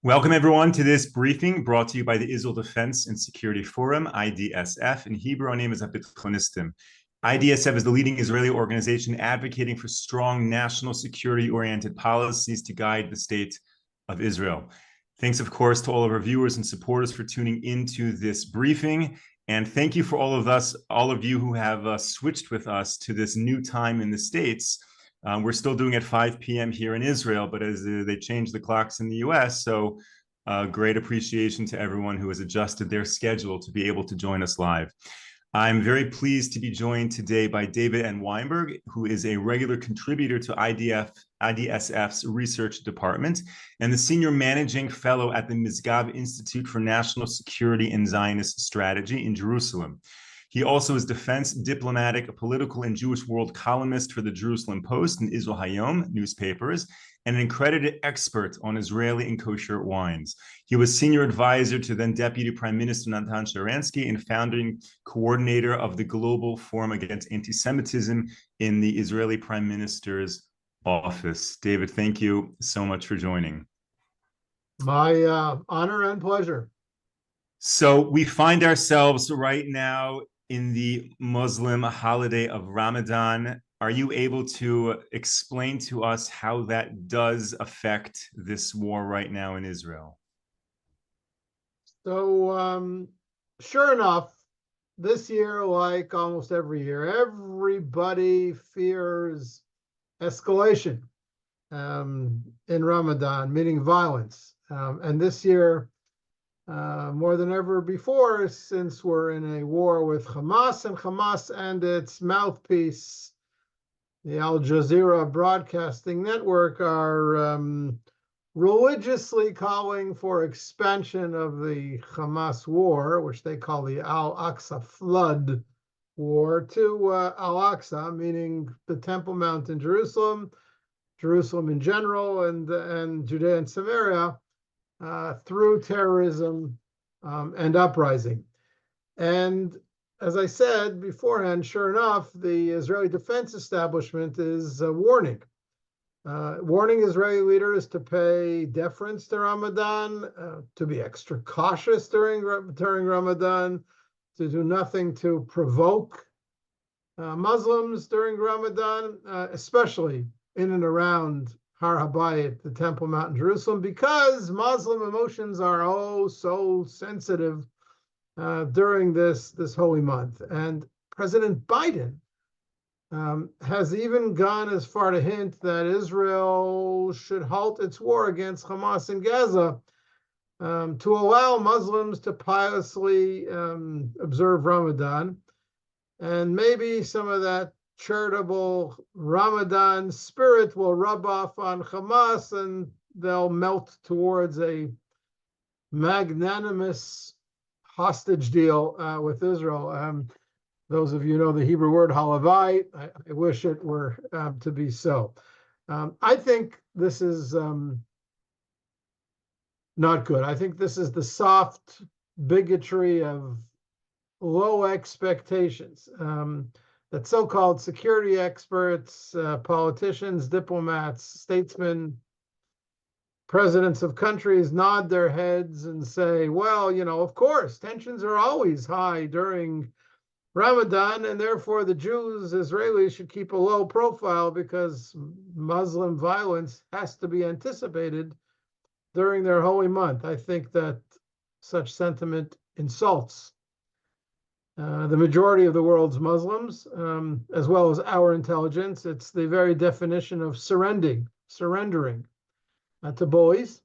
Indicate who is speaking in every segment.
Speaker 1: Welcome, everyone, to this briefing brought to you by the Israel Defense and Security Forum, IDSF. In Hebrew, our name is Abitchonistim. IDSF is the leading Israeli organization advocating for strong national security-oriented policies to guide the state of Israel. Thanks, of course, to all of our viewers and supporters for tuning into this briefing. And thank you for all of you who have switched with us to this new time in the States. We're still doing at 5 p.m. here in Israel, but as they changed the clocks in the US, so great appreciation to everyone who has adjusted their schedule to be able to join us live. I'm very pleased to be joined today by David N. Weinberg, who is a regular contributor to IDSF's research department and the senior managing fellow at the Mizgav Institute for National Security and Zionist Strategy in Jerusalem. He also is defense, diplomatic, political, and Jewish world columnist for the Jerusalem Post and Israel Hayom newspapers, and an accredited expert on Israeli and kosher wines. He was senior advisor to then Deputy Prime Minister Natan Sharansky and founding coordinator of the Global Forum Against Anti-Semitism in the Israeli Prime Minister's office. David, thank you so much for joining.
Speaker 2: My honor and pleasure.
Speaker 1: So we find ourselves right now in the Muslim holiday of Ramadan. Are you able to explain to us how that does affect this war right now in Israel?
Speaker 2: So, sure enough, this year, like almost every year, everybody fears escalation in Ramadan, meaning violence. And this year, more than ever before, since we're in a war with Hamas, and Hamas and its mouthpiece, the Al Jazeera broadcasting network, are religiously calling for expansion of the Hamas war, which they call the Al-Aqsa Flood War, to Al-Aqsa, meaning the Temple Mount in Jerusalem, Jerusalem in general, and Judea and Samaria, through terrorism and uprising. And as I said beforehand, sure enough, the Israeli defense establishment is warning Israeli leaders to pay deference to Ramadan, to be extra cautious during Ramadan, to do nothing to provoke Muslims during Ramadan, especially in and around Har HaBayit, the Temple Mount in Jerusalem, because Muslim emotions are oh so sensitive during this holy month. And President Biden has even gone as far to hint that Israel should halt its war against Hamas in Gaza to allow Muslims to piously observe Ramadan. And maybe some of that charitable Ramadan spirit will rub off on Hamas and they'll melt towards a magnanimous hostage deal with Israel. Those of you know the Hebrew word halavai. I wish it were to be so. I think this is not good. I think this is the soft bigotry of low expectations that so-called security experts, politicians, diplomats, statesmen, presidents of countries nod their heads and say, well, of course, tensions are always high during Ramadan, and therefore the Jews, Israelis, should keep a low profile because Muslim violence has to be anticipated during their holy month. I think that such sentiment insults the majority of the world's Muslims, as well as our intelligence. It's the very definition of surrendering to bullies,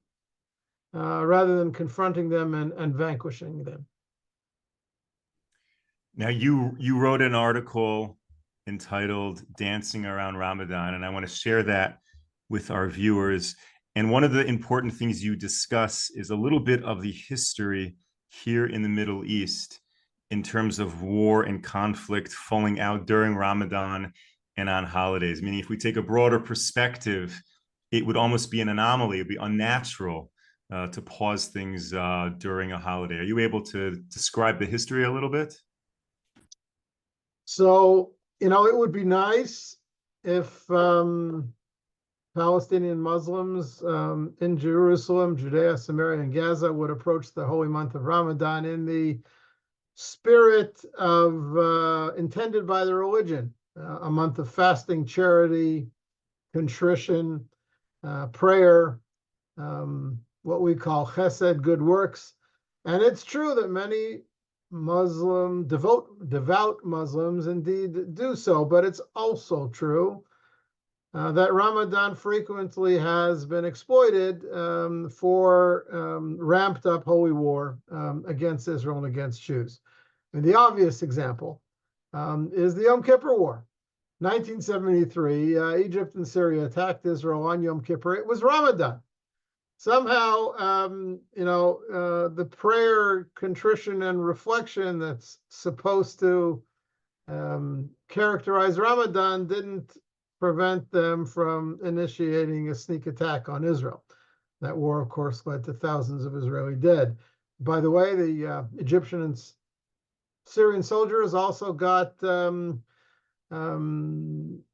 Speaker 2: rather than confronting them and vanquishing them.
Speaker 1: Now, you wrote an article entitled Dancing Around Ramadan, and I want to share that with our viewers. And one of the important things you discuss is a little bit of the history here in the Middle East in terms of war and conflict falling out during Ramadan and on holidays. Meaning, if we take a broader perspective, it would almost be an anomaly. It would be unnatural to pause things during a holiday. Are you able to describe the history a little bit?
Speaker 2: So, it would be nice if Palestinian Muslims in Jerusalem, Judea, Samaria, and Gaza would approach the holy month of Ramadan in the spirit of intended by the religion, a month of fasting, charity, contrition, prayer, what we call chesed, good works. And it's true that many devout Muslims indeed do so, but it's also true that Ramadan frequently has been exploited for ramped up holy war against Israel and against Jews. And the obvious example is the Yom Kippur War. 1973, Egypt and Syria attacked Israel on Yom Kippur. It was Ramadan. Somehow, the prayer, contrition, and reflection that's supposed to characterize Ramadan didn't prevent them from initiating a sneak attack on Israel. That war, of course, led to thousands of Israeli dead. By the way, the Egyptian and Syrian soldiers also got a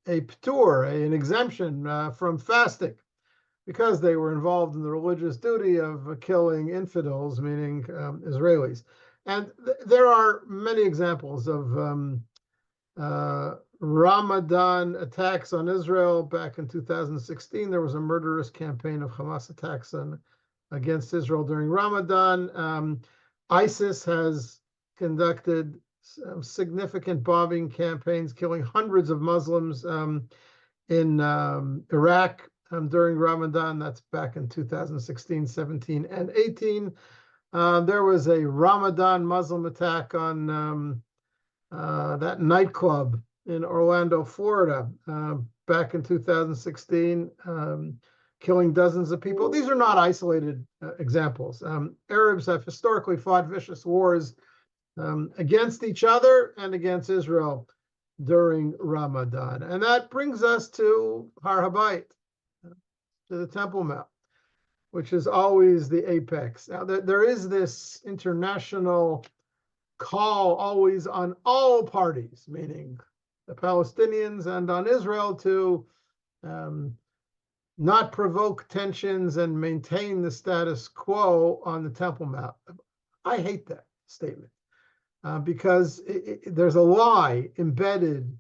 Speaker 2: p'tur, an exemption from fasting, because they were involved in the religious duty of killing infidels, meaning Israelis. And there are many examples of Ramadan attacks on Israel. Back in 2016, there was a murderous campaign of Hamas attacks against Israel during Ramadan. ISIS has conducted significant bombing campaigns, killing hundreds of Muslims in Iraq during Ramadan. That's back in 2016, 17, and 18. There was a Ramadan Muslim attack on that nightclub in Orlando, Florida, back in 2016, killing dozens of people. These are not isolated examples. Arabs have historically fought vicious wars against each other and against Israel during Ramadan. And that brings us to Har Habayit, to the Temple Mount, which is always the apex. Now, there is this international call always on all parties, meaning the Palestinians and on Israel, to not provoke tensions and maintain the status quo on the Temple Mount. I hate that statement because there's a lie embedded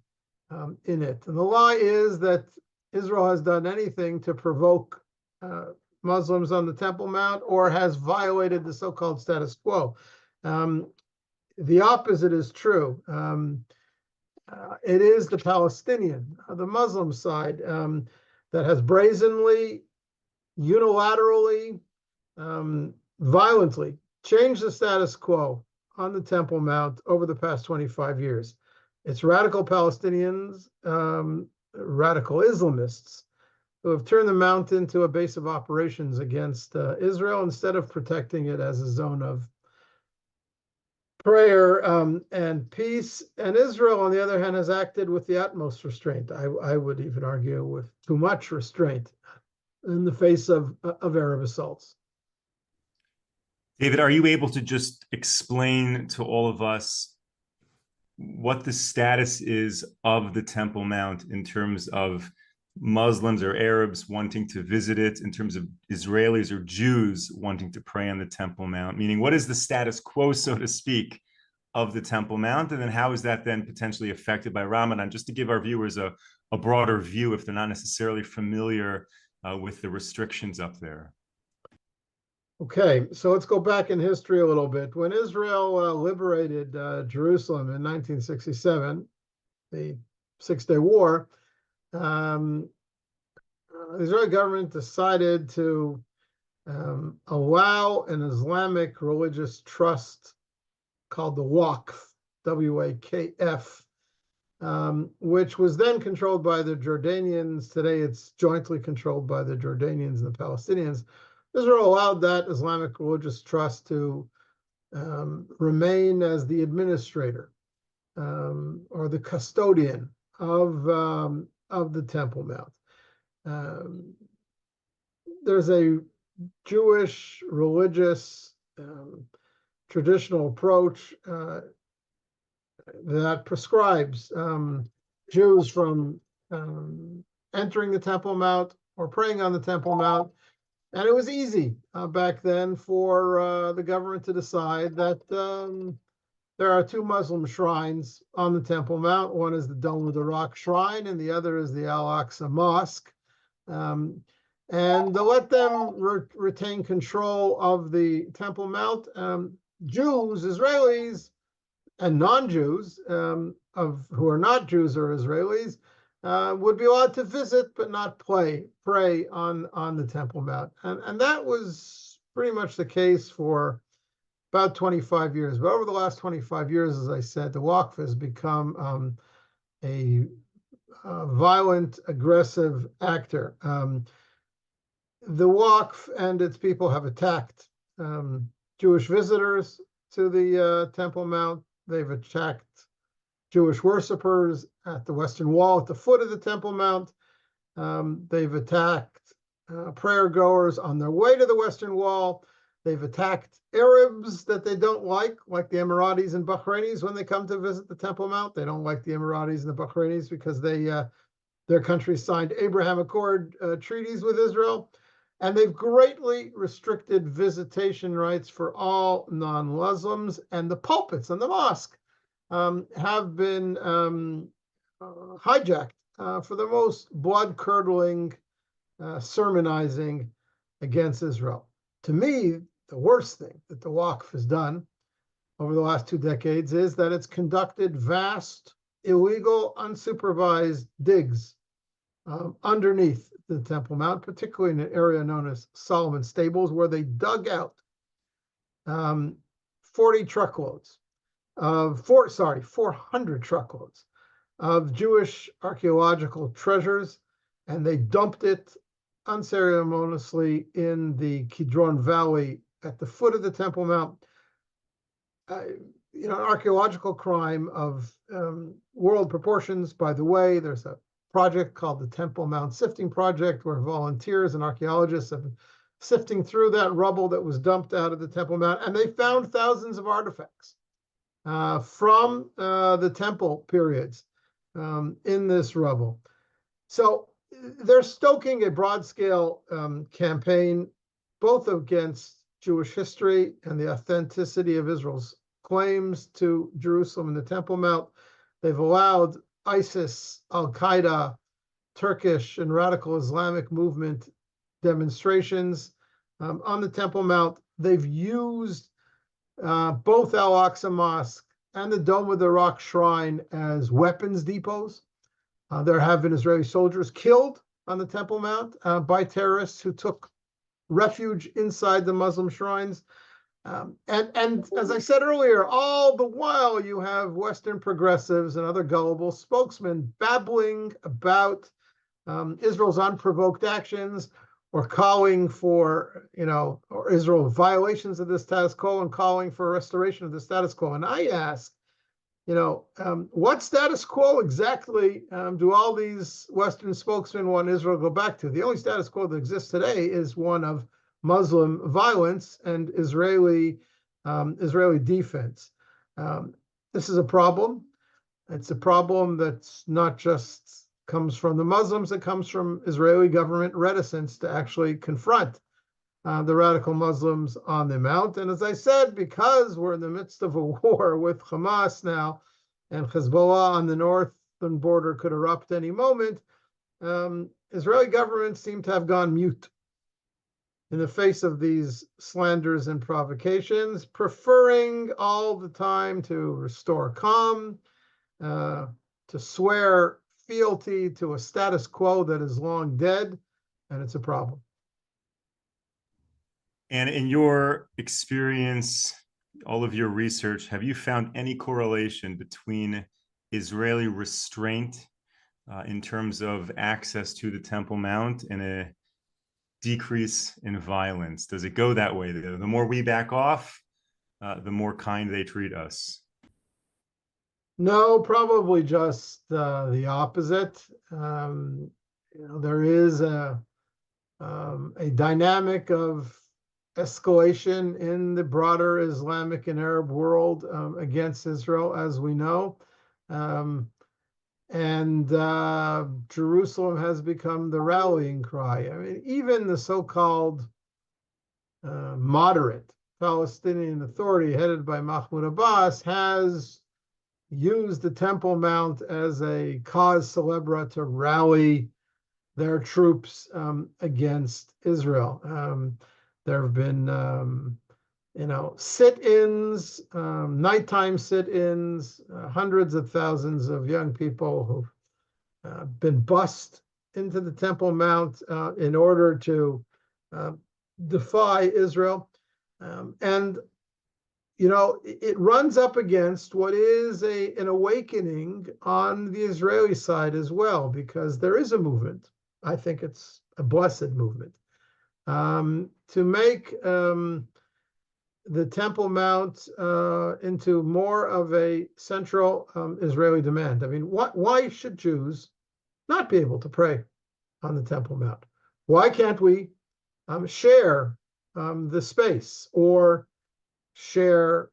Speaker 2: in it. And the lie is that Israel has done anything to provoke Muslims on the Temple Mount or has violated the so-called status quo. The opposite is true. It is the Palestinian, the Muslim side, that has brazenly, unilaterally, violently changed the status quo on the Temple Mount over the past 25 years. It's radical Palestinians, radical Islamists, who have turned the mount into a base of operations against Israel instead of protecting it as a zone of prayer and peace. And Israel, on the other hand, has acted with the utmost restraint. I would even argue with too much restraint in the face of Arab assaults.
Speaker 1: David, are you able to just explain to all of us what the status is of the Temple Mount in terms of Muslims or Arabs wanting to visit it, in terms of Israelis or Jews wanting to pray on the Temple Mount? Meaning, what is the status quo, so to speak, of the Temple Mount? And then how is that then potentially affected by Ramadan? Just to give our viewers a broader view if they're not necessarily familiar with the restrictions up there.
Speaker 2: Okay, so let's go back in history a little bit. When Israel liberated Jerusalem in 1967, the Six-Day War, the Israeli government decided to allow an Islamic religious trust called the Waqf, W-A-K-F, which was then controlled by the Jordanians. Today, it's jointly controlled by the Jordanians and the Palestinians. Israel allowed that Islamic religious trust to remain as the administrator or the custodian of the Temple Mount. There's a Jewish religious traditional approach that prescribes Jews from entering the Temple Mount or praying on the Temple Mount. And it was easy back then for the government to decide that there are two Muslim shrines on the Temple Mount. One is the Dome of the Rock Shrine, and the other is the Al-Aqsa Mosque. And to let them retain control of the Temple Mount, Jews, Israelis, and non-Jews who are not Jews or Israelis would be allowed to visit but not pray on the Temple Mount. And that was pretty much the case for about 25 years. But over the last 25 years, as I said, the Waqf has become a violent, aggressive actor. The Waqf and its people have attacked Jewish visitors to the Temple Mount. They've attacked Jewish worshipers at the Western Wall at the foot of the Temple Mount. They've attacked prayer goers on their way to the Western Wall. They've attacked Arabs that they don't like the Emiratis and Bahrainis when they come to visit the Temple Mount. They don't like the Emiratis and the Bahrainis because their countries signed Abraham Accord treaties with Israel. And they've greatly restricted visitation rights for all non-Muslims, and the pulpits and the mosque have been hijacked for the most blood-curdling sermonizing against Israel. To me, the worst thing that the Waqf has done over the last 2 decades is that it's conducted vast, illegal, unsupervised digs underneath the Temple Mount, particularly in an area known as Solomon Stables, where they dug out 400 truckloads of Jewish archaeological treasures, and they dumped it unceremoniously in the Kidron Valley at the foot of the Temple Mount. An archaeological crime of world proportions. By the way, there's a project called the Temple Mount Sifting Project, where volunteers and archaeologists have been sifting through that rubble that was dumped out of the Temple Mount, and they found thousands of artifacts from the temple periods in this rubble. So they're stoking a broad-scale campaign, both against Jewish history and the authenticity of Israel's claims to Jerusalem and the Temple Mount. They've allowed ISIS, Al-Qaeda, Turkish, and radical Islamic movement demonstrations on the Temple Mount. They've used both Al-Aqsa Mosque and the Dome of the Rock Shrine as weapons depots. There have been Israeli soldiers killed on the Temple Mount by terrorists who took refuge inside the Muslim shrines. And as I said earlier, all the while you have Western progressives and other gullible spokesmen babbling about Israel's unprovoked actions, or calling for, or Israel violations of the status quo and calling for restoration of the status quo. And I ask, what status quo exactly do all these Western spokesmen want Israel to go back to? The only status quo that exists today is one of Muslim violence and Israeli defense. This is a problem. It's a problem that's not just comes from the Muslims, it comes from Israeli government reticence to actually confront the radical Muslims on the Mount. And as I said, because we're in the midst of a war with Hamas now, and Hezbollah on the northern border could erupt any moment, Israeli governments seem to have gone mute in the face of these slanders and provocations, preferring all the time to restore calm, to swear fealty to a status quo that is long dead, and it's a problem.
Speaker 1: And in your experience, all of your research, have you found any correlation between Israeli restraint in terms of access to the Temple Mount and a decrease in violence? Does it go that way? The more we back off, the more kind they treat us.
Speaker 2: No, probably just the opposite. There is a dynamic of escalation in the broader Islamic and Arab world against Israel, as we know. and Jerusalem has become the rallying cry. I mean, even the so-called moderate Palestinian Authority, headed by Mahmoud Abbas, has used the Temple Mount as a cause célèbre to rally their troops against Israel. There have been, sit-ins, nighttime sit-ins, hundreds of thousands of young people who've been bussed into the Temple Mount in order to defy Israel. And it runs up against what is an awakening on the Israeli side as well, because there is a movement. I think it's a blessed movement to make the Temple Mount into more of a central Israeli demand. I mean, why should Jews not be able to pray on the Temple Mount? Why can't we share the space, or share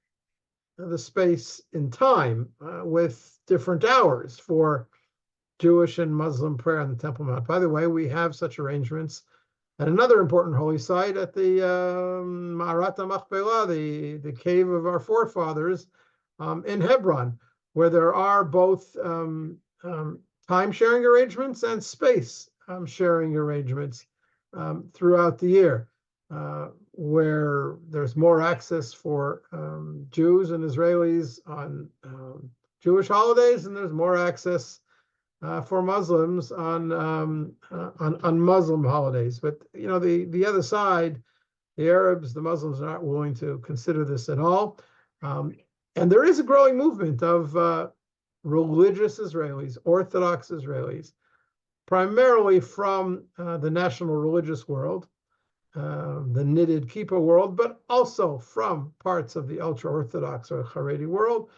Speaker 2: the space in time with different hours for Jewish and Muslim prayer on the Temple Mount? By the way, we have such arrangements at another important holy site, at the Ma'arat HaMachpelah, the cave of our forefathers in Hebron, where there are both time-sharing arrangements and space sharing arrangements throughout the year, where there's more access for Jews and Israelis on Jewish holidays, and there's more access for Muslims on Muslim holidays. But the other side, the Arabs, the Muslims, are not willing to consider this at all. And there is a growing movement of religious Israelis, Orthodox Israelis, primarily from the national religious world, the knitted kippah world, but also from parts of the ultra-Orthodox or Haredi world,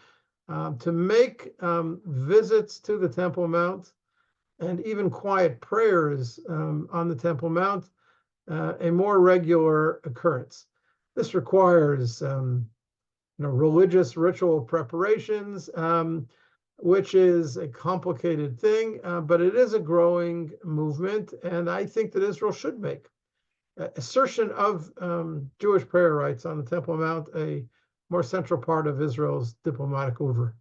Speaker 2: to make visits to the Temple Mount and even quiet prayers on the Temple Mount a more regular occurrence. This requires religious ritual preparations, which is a complicated thing, but it is a growing movement, and I think that Israel should make assertion of Jewish prayer rights on the Temple Mount a more central part of Israel's diplomatic oeuvre.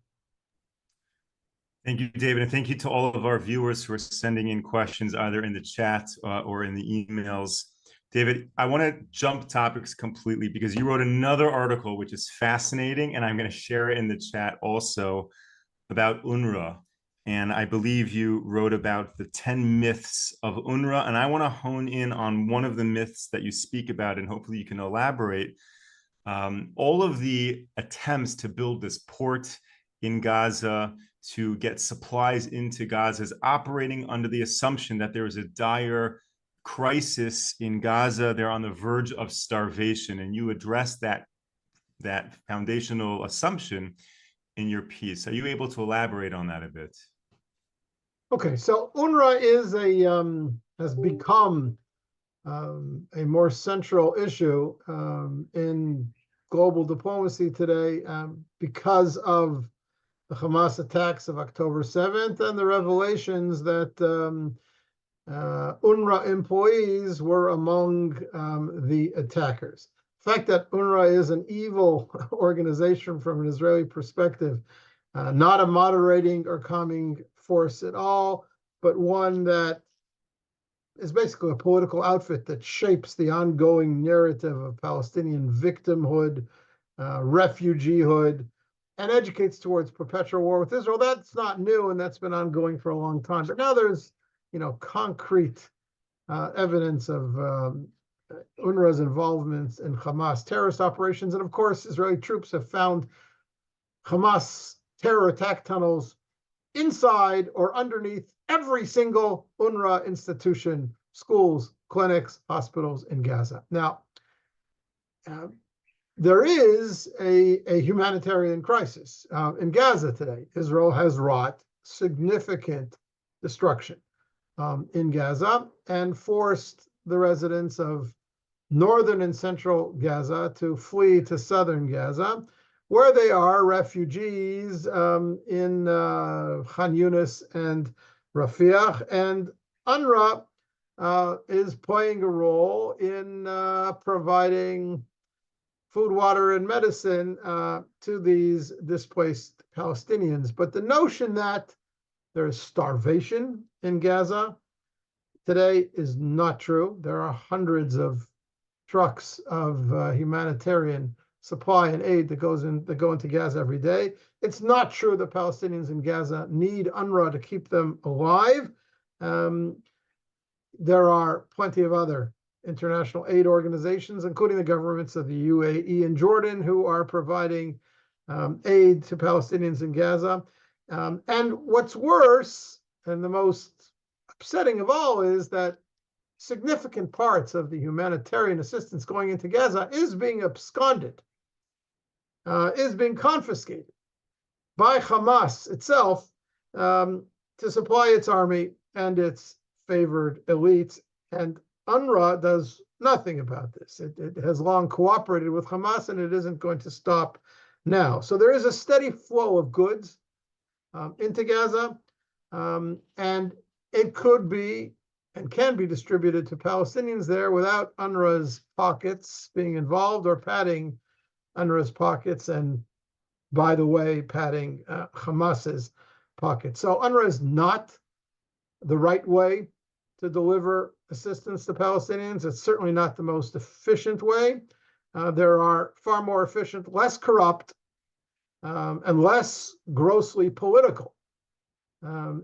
Speaker 1: Thank you, David, and thank you to all of our viewers who are sending in questions either in the chat or in the emails. David, I want to jump topics completely because you wrote another article which is fascinating, and I'm going to share it in the chat also, about UNRWA. And I believe you wrote about the 10 myths of UNRWA, and I want to hone in on one of the myths that you speak about, and hopefully you can elaborate. All of the attempts to build this port in Gaza, to get supplies into Gaza, is operating under the assumption that there is a dire crisis in Gaza. They're on the verge of starvation, and you address that foundational assumption in your piece. Are you able to elaborate on that a bit?
Speaker 2: Okay, so UNRWA has become a more central issue in global diplomacy today because of the Hamas attacks of October 7th and the revelations that UNRWA employees were among the attackers. The fact that UNRWA is an evil organization from an Israeli perspective, not a moderating or calming force at all, but one that is basically a political outfit that shapes the ongoing narrative of Palestinian victimhood, refugeehood, and educates towards perpetual war with Israel. That's not new, and that's been ongoing for a long time. But now there's, concrete evidence of UNRWA's involvement in Hamas terrorist operations. And of course, Israeli troops have found Hamas terror attack tunnels inside or underneath every single UNRWA institution, schools, clinics, hospitals in Gaza. Now, there is a humanitarian crisis in Gaza today. Israel has wrought significant destruction in Gaza and forced the residents of northern and central Gaza to flee to southern Gaza, where they are refugees in Khan Yunis and Rafiah. And UNRWA is playing a role in providing food, water, and medicine to these displaced Palestinians. But the notion that there is starvation in Gaza today is not true. There are hundreds of trucks of humanitarian supply and aid that go into Gaza every day. It's not true that Palestinians in Gaza need UNRWA to keep them alive. There are plenty of other international aid organizations, including the governments of the UAE and Jordan, who are providing aid to Palestinians in Gaza. And what's worse, and the most upsetting of all, is that significant parts of the humanitarian assistance going into Gaza is being absconded, is being confiscated by Hamas itself to supply its army and its favored elites. And UNRWA does nothing about this. It has long cooperated with Hamas, and it isn't going to stop now. So there is a steady flow of goods into Gaza, and it could be and can be distributed to Palestinians there without UNRWA's pockets being involved or padding UNRWA's pockets, and by the way, padding Hamas's pockets. So UNRWA is not the right way to deliver assistance to Palestinians. It's certainly not the most efficient way. There are far more efficient, less corrupt, and less grossly political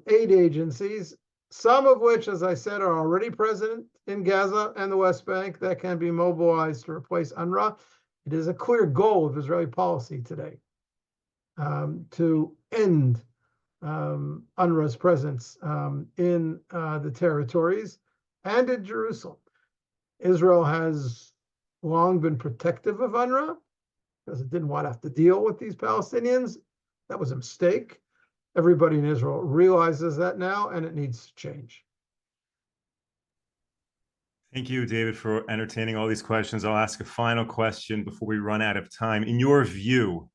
Speaker 2: aid agencies, some of which, as I said, are already present in Gaza and the West Bank, that can be mobilized to replace UNRWA. It is a clear goal of Israeli policy today to end UNRWA's presence in the territories and in Jerusalem. Israel has long been protective of UNRWA because it didn't want to have to deal with these Palestinians. That was a mistake. Everybody in Israel realizes that now, and it needs to change.
Speaker 1: Thank you, David, for entertaining all these questions. I'll ask a final question before we run out of time. In your view,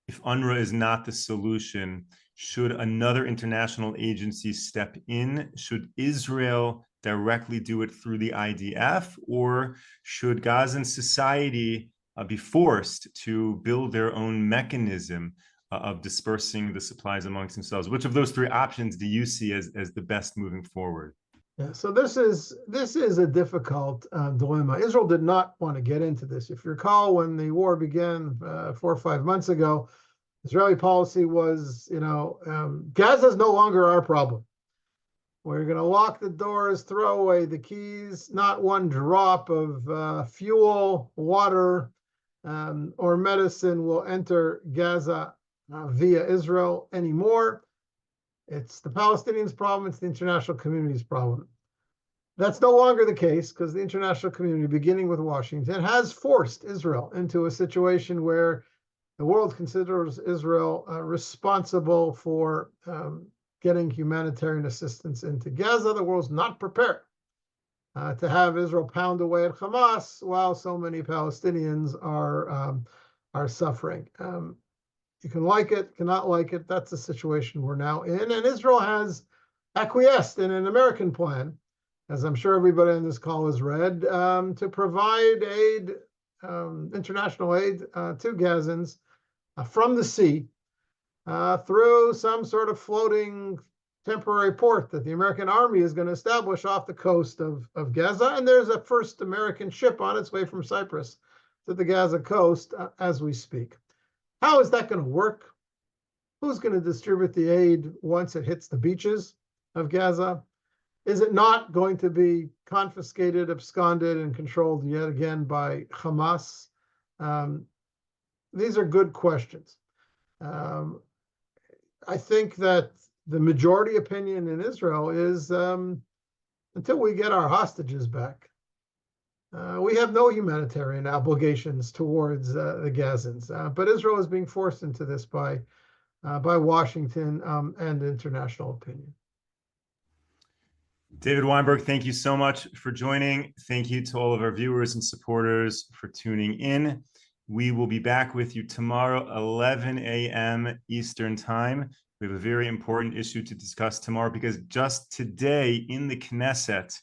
Speaker 1: if UNRWA is not the solution, should another international agency step in? Should Israel directly do it through the IDF, or should Gazan society be forced to build their own mechanism of dispersing the supplies amongst themselves? Which of those three options do you see as the best moving forward?
Speaker 2: Yeah, so this is a difficult dilemma. Israel did not want to get into this. If you recall, when the war began 4 or 5 months ago, Israeli policy was, Gaza is no longer our problem. We're going to lock the doors, throw away the keys. Not one drop of fuel, water, or medicine will enter Gaza via Israel anymore. It's the Palestinians' problem. It's the international community's problem. That's no longer the case because the international community, beginning with Washington, has forced Israel into a situation where the world considers Israel responsible for getting humanitarian assistance into Gaza. The world's not prepared to have Israel pound away at Hamas while so many Palestinians are suffering. You can like it, cannot like it. That's the situation we're now in. And Israel has acquiesced in an American plan, as I'm sure everybody on this call has read, to provide aid, international aid to Gazans from the sea through some sort of floating temporary port that the American army is going to establish off the coast of Gaza. And there's a first American ship on its way from Cyprus to the Gaza coast as we speak. How is that going to work? Who's going to distribute the aid once it hits the beaches of Gaza? Is it not going to be confiscated, absconded, and controlled yet again by Hamas? These are good questions. I think that the majority opinion in Israel is until we get our hostages back, we have no humanitarian obligations towards the Gazans. But Israel is being forced into this by Washington and international opinion.
Speaker 1: David Weinberg, thank you so much for joining. Thank you to all of our viewers and supporters for tuning in. We will be back with you tomorrow, 11 a.m. Eastern Time. We have a very important issue to discuss tomorrow because just today in the Knesset,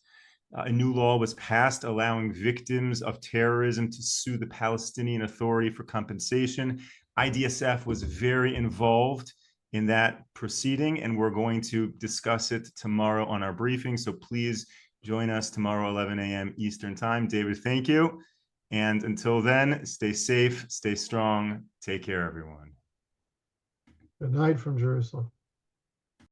Speaker 1: a new law was passed allowing victims of terrorism to sue the Palestinian Authority for compensation. IDSF was very involved in that proceeding, and we're going to discuss it tomorrow on our briefing. So please join us tomorrow, 11 a.m. Eastern Time. David, thank you. And until then, stay safe, stay strong. Take care, everyone.
Speaker 2: Good night from Jerusalem.